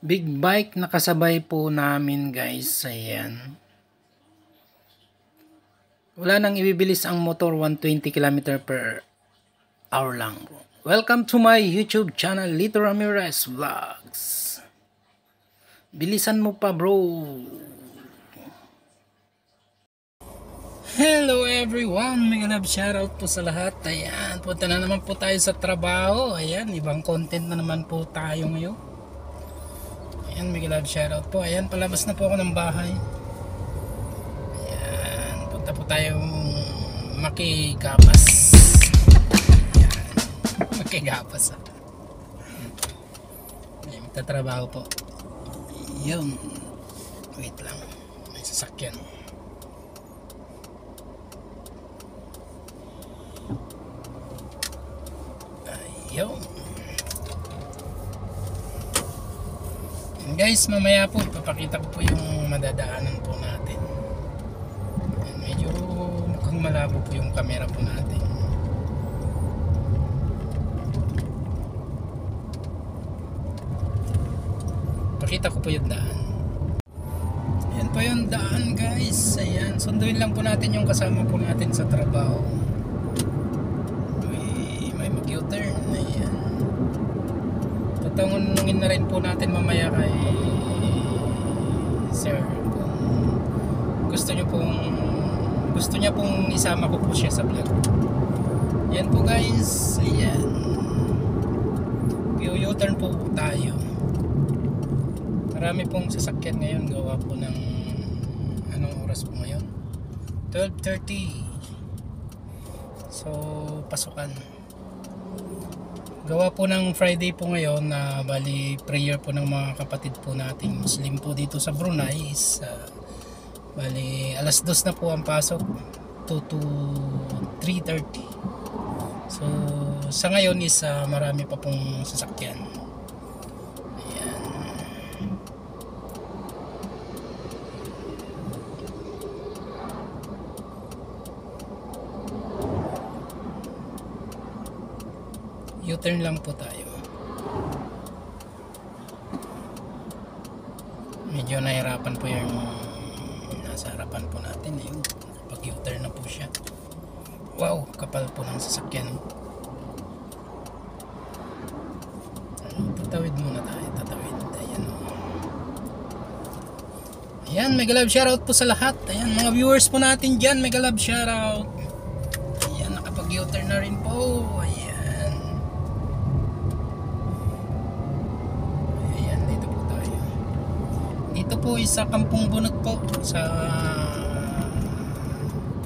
Big bike na kasabay po namin guys. Ayan. Wala nang ibibilis ang motor, 120 km per hour lang po. Welcome to my YouTube channel, Lito Ramirez Vlogs. Bilisan mo pa bro. Hello everyone, mga love, shoutout po sa lahat. Ayan, punta na naman po tayo sa trabaho. Ayan, ibang content na naman po tayo ngayon. Ayan, mga love, shoutout po. Ayan, palabas na po ako ng bahay. Ayan, punta po tayong Makigapas. Ayan, Makigapas. Ayan, magtatrabaho po. Ayan, wait lang, may sasakyan. Yo. And guys, mamaya po ipapakita ko po yung madadaanan po natin. And medyo mukhang malabo po yung camera po natin. Pakita ko po yung daan. Ayan po yung daan guys. Ayan, sunduin lang po natin yung kasama po natin sa trabaho. U-turn. Ayan. Tatanungin na rin po natin mamaya kay sir kung gusto niya pong isama ko po siya sa vlog. Yan po guys. Ayan. U-turn po tayo. Marami pong sasakyan ngayon, gawa po ng anong oras po ngayon? 12:30. So pasukan. Gawa po ng Friday po ngayon na bali prayer po ng mga kapatid po nating Muslim po dito sa Brunei is bali alas 2 na po ang pasok, 2 to 3:30. So sa ngayon is marami pa pong sasakyan. Ayan. U-turn lang po tayo. Medyo nahirapan po yung nasa harapan po natin. Ayun, pag U-turn na po siya. Wow, kapal po ng sasakyan. Tatawid muna tayo. Tatawid. Ayan o. Ayan, mega love shoutout po sa lahat. Ayan, mga viewers po natin dyan. Mega love shoutout. Ayan, nakapag U-turn na rin po. Ayan. Ito po isa Kampung Bunot po sa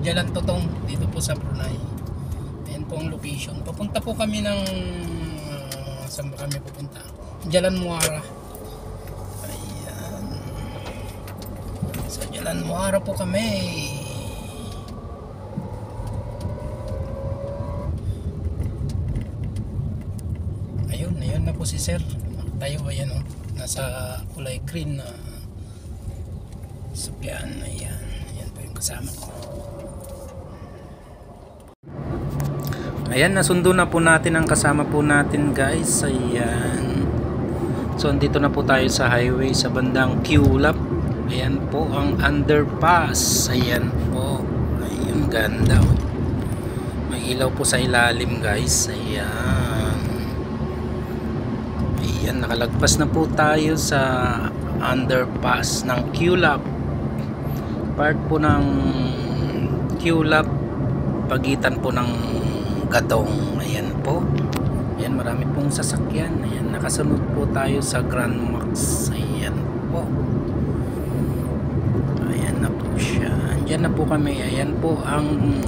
Jalan Totong dito po sa Brunei. Ayan po ang location. Papunta po kami ng saan ba kami pupunta? Jalan Muara. Ayan. Sa Jalan Muara po kami. Ayun na po si sir. Tayo ayan o. Nasa kulay green na sakyan. Ayan, ayan po yung kasama ko. Ayan, nasundo na po natin ang kasama po natin guys. Ayan. So andito na po tayo sa highway sa bandang Q-Lap. Ayan po ang underpass. Ayan po. Ayun, ganda. May ilaw po sa ilalim guys. Ayan. Ayan, nakalagpas na po tayo sa underpass ng Q-Lap. Part po ng Q-Lap, pagitan po ng Gadong. Ayan po. Ayan, marami pong sasakyan. Ayan, nakasunod po tayo sa Grand Max. Ayan po. Ayan na po siya. Andyan na po kami. Ayan po ang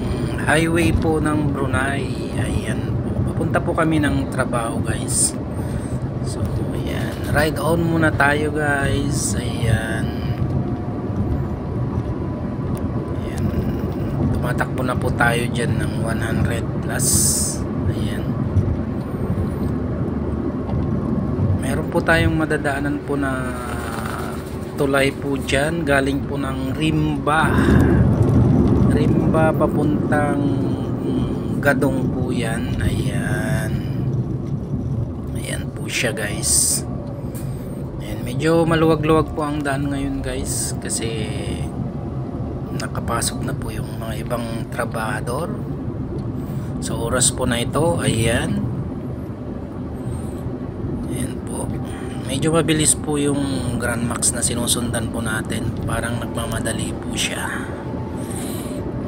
highway po ng Brunei. Ayan po. Papunta po kami ng trabaho guys. So ayan, ride on muna tayo guys. Ayan. Ayan. Tumatakbo na po tayo dyan ng 100 plus. Ayan. Meron po tayong madadaanan po na tulay po dyan. Galing po ng Rimba papuntang Gadong po yan. Ayan. Ayan po siya guys. Ayan, Medyo maluwag-luwag po ang daan ngayon guys, kasi nakapasok na po yung mga ibang trabahador sa oras po na ito. Ayan po, medyo mabilis po yung Grand Max na sinusundan po natin, parang nagmamadali po siya.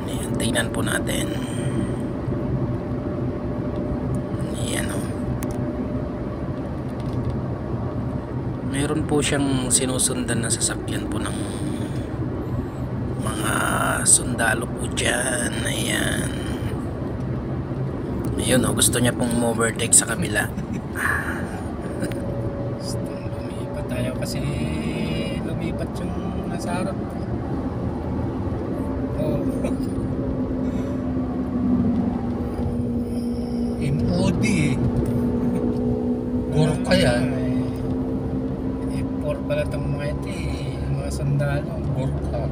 Ayan, tingnan po natin. Ayan o, meron po siyang sinusundan na sasakyan po ng mga sundalo po dyan. Ayan, ayun o, gusto niya pong overtake sa kabila. Lumipat tayo kasi lumipat yung nasa harap. Oh. MOD eh. Gorka yan. Import pala itong mga ito eh, mga sundalo. Gorka.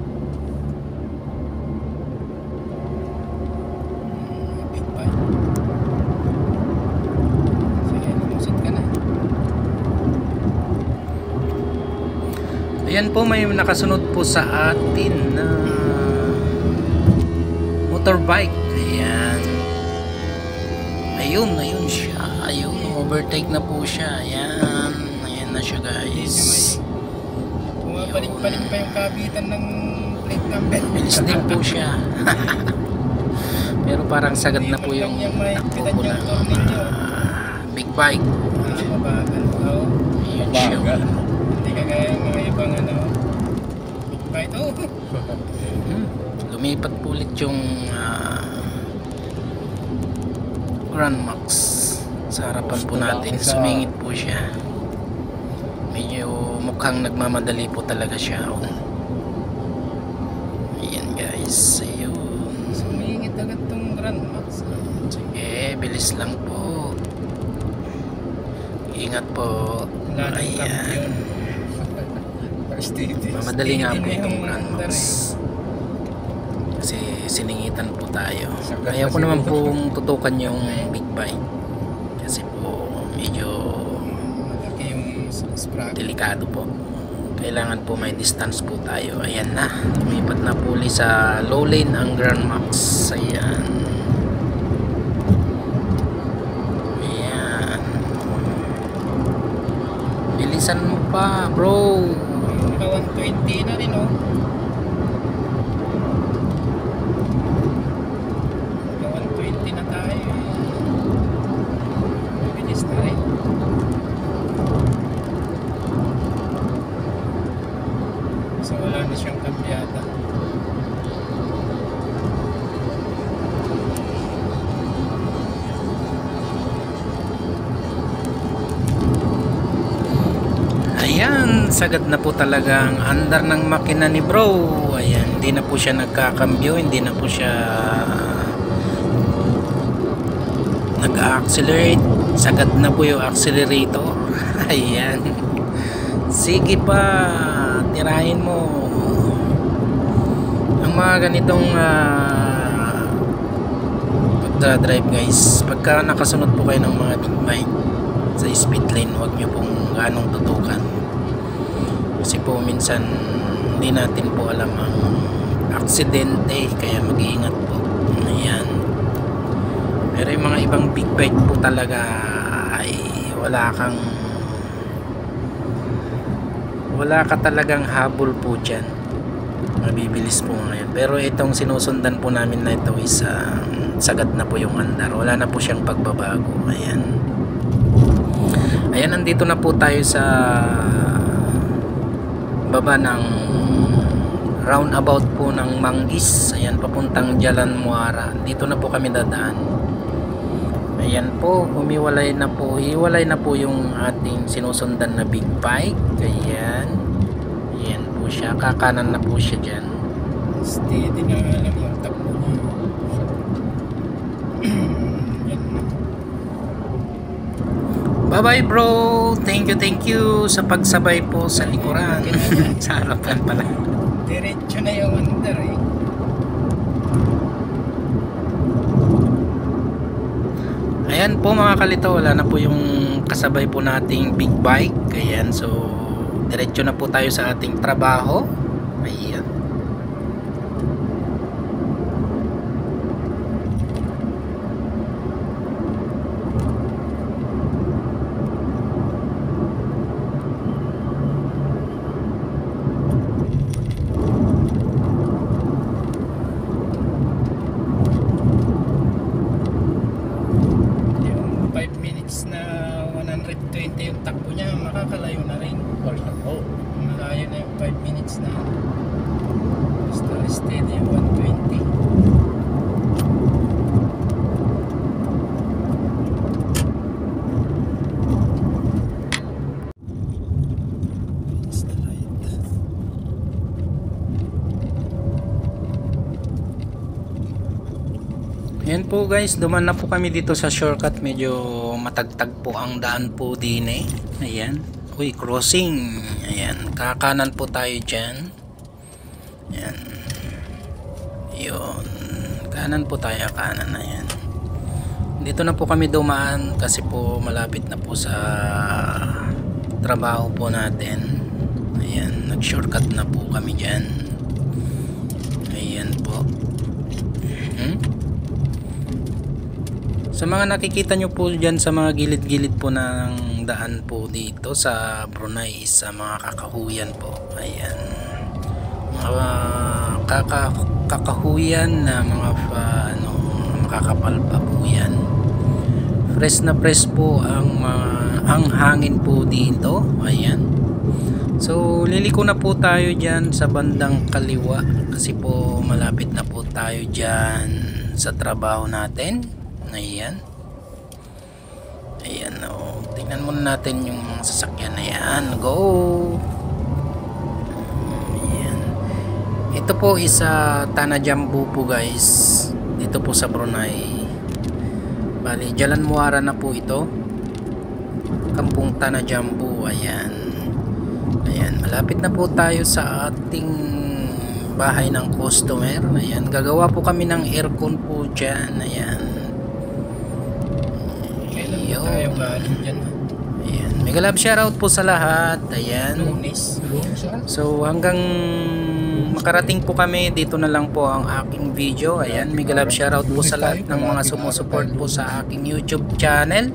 Big bike. Sige, lumusot ka na. Ayan po, may nakasunod po sa atin na motorbike. Ayan. Ayun siya. Ayun, overtake na po siya. Ayan. Ayan na siya guys. Pumapalik-palik pa yung kabitan ng plate number. Bilis din po siya. Pero parang sagad na po yung takbo po ng big bike. Mabagal. Ayun siya. Hindi kagaya yung mga ibang big bike. Lumipat po ulit yung Grand Max sa harapan po natin. Sumingit po siya. Medyo mukhang nagmamadali po talaga siya. Ayan guys, ayun, sumingit agad tong Grand Max. Sige, bilis lang po, ingat po. Ayan, mamadali nga po itong Grand Max kasi siningitan po tayo. Kaya ko naman pong tutukan yung big bike kasi po medyo delikado po. Kailangan po may distance po tayo. Ayan na, lumipat na po ulit sa low lane ang Grand Max. Ayan. Ayan. Bilisan mo pa bro. 120 na rin oh. 120 na tayo. Bilis na rin. So wala na siyang kabyata. Ayan, sagad na po talaga ang andar ng makina ni bro. Ayan, hindi na po siya nagkakambyo, hindi na po siya nag-accelerate. Sagad na po yung accelerator. Ayan, sige pa, tirahin mo. Ang mga ganitong pagdadrive guys, pagka nakasunod po kayo ng mga big bike sa speed lane, huwag nyo pong ganong tutukan kasi po minsan hindi natin po alam ang aksidente, kaya mag-iingat po. Ayan, pero yung mga ibang big bike po talaga ay wala ka talagang habol po dyan, mabibilis po ngayon. Pero itong sinusundan po namin na ito is sagad na po yung andar, wala na po siyang pagbabago. Ayan, ayan, nandito na po tayo sa baba ng roundabout po ng Manggis. Ayan, papuntang Jalan Muara. Dito na po kami dadaan. Ayan po, hiwalay na po yung ating sinusundan na big bike. Ayan, ayan po siya, kakanan na po siya dyan. Steady na alam yung takbo niya. Bye bye bro, thank you sa pagsabay po sa likuran. Sa harapan pala, diretso na yung under eh. Ayan po mga kalito, wala na po yung kasabay po nating big bike. Ayan, so diretso na po tayo sa ating trabaho. Ayan. Yung takbo niya, makakalayo na rin. Malayo na yung 5 minutes na. Basta steady yung 120. Basta light. Ayan po guys, duman na po kami dito sa shortcut. Medyo matagtag po ang daan po din eh. Ayan. Uy, crossing. Ayan. Kakanan po tayo dyan. Ayan. Yun. Kanan po tayo. Kanan na yan. Dito na po kami dumaan kasi po malapit na po sa trabaho po natin. Ayan. Nag-shortcut na po kami dyan. Ayan po. Sa mga nakikita nyo po dyan sa mga gilid-gilid po ng daan po dito sa Brunei, sa mga kakahuyan po. Ayan. Mga kakahuyan na mga makakapal pa po yan. Fresh na fresh po ang hangin po dito. Ayan. So liliko na po tayo dyan sa bandang kaliwa kasi po malapit na po tayo dyan sa trabaho natin. Ayan. Ayan o. Tingnan muna natin yung mga sasakyan na yan. Go! Ayan. Ito po isa Tanah Jambu po guys. Dito po sa Brunei. Bali, Jalan Muara na po ito. Kampung Tanah Jambu. Ayan. Ayan. Malapit na po tayo sa ating bahay ng customer. Ayan. Gagawa po kami ng aircon po dyan. Ayan. Ayan. Mega love shoutout po sa lahat. Ayan. So hanggang makarating po kami, dito na lang po ang aking video. Ayan. Mega love shoutout po sa lahat ng mga sumusupport po sa aking YouTube channel.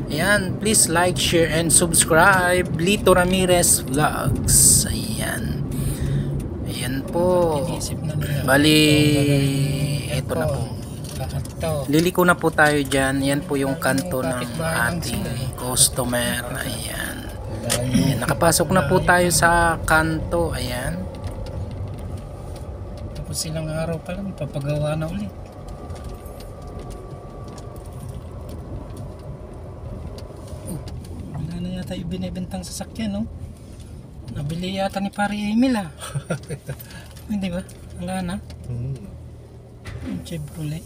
Ayan. Please like, share, and subscribe. Lito Ramirez Vlogs. Ayan. Ayan po. Bali, ito na po. Liliko na po tayo dyan. Yan po yung kanto ng ating customer. Ayan. Ayan. Nakapasok na po tayo sa kanto. Ayan. Tapos silang araw pa lang papagawa na ulit. Wala na yata yung binibentang sasakyan, no? Nabili yata ni Pari Emil, ah. Hindi ba? Wala na. Chevrolet.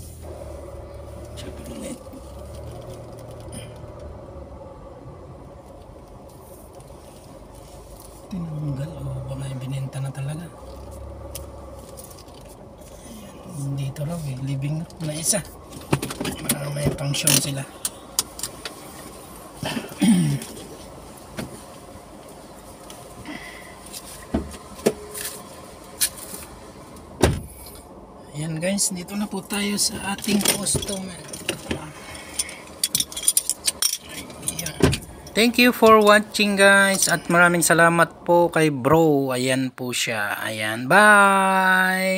Tinanggal o baka yung binenta na talaga. Ayan. Dito lang eh, living na isa. May function sila. Ayan guys, dito na po tayo sa ating customer. Thank you for watching guys at maraming salamat po kay bro. Ayan po siya. Ayan, bye!